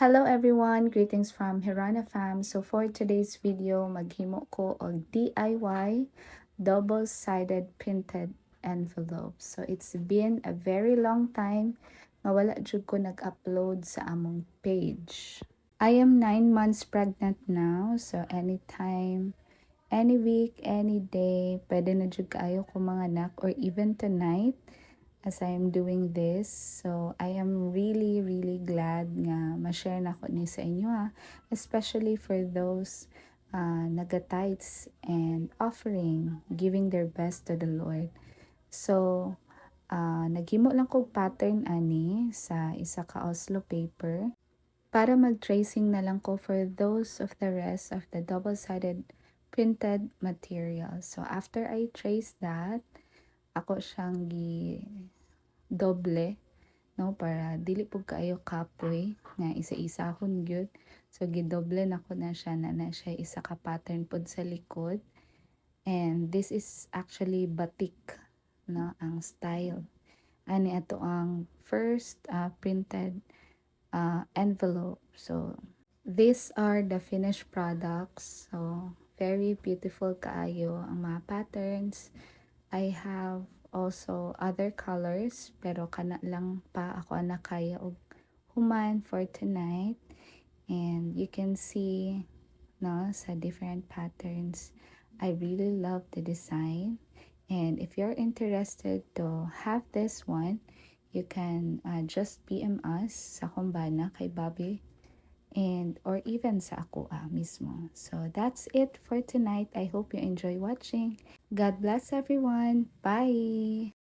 Hello everyone! Greetings from Hirana Fam. So for today's video, maghimo ko og DIY double-sided printed envelope. So it's been a very long time nga wala jud ko nag-upload sa among page. I am 9 months pregnant now, so anytime, any week, any day, pwede na jud kaayo ko manganak or even tonight as I am doing this. So I am really glad nga ma-share na ko ni sa inyo especially for those naga-tithes and offering, giving their best to the Lord. So naghimo lang ko pattern ani sa isa ka Oslo paper para mag-tracing na lang ko for those of the rest of the double-sided printed material. So after I trace that, ako siyang doble, no, para dili pud kaayo kapoy nga isa-isa kun gyud. So gidoble nako na siya na siya isa ka pattern pud sa likod. And this is actually batik, no, ang style. Ani ato ang first printed envelope. So these are the finished products. So very beautiful kaayo ang mga patterns. I have also other colors, pero kana lang pa ako ang nakaya og human for tonight. And you can see, no, sa different patterns, I really love the design. And if you're interested to have this one, you can just PM us sa kumbana kay Bobby and or even sa ako mismo. So that's it for tonight. I hope you enjoy watching. God bless everyone. Bye!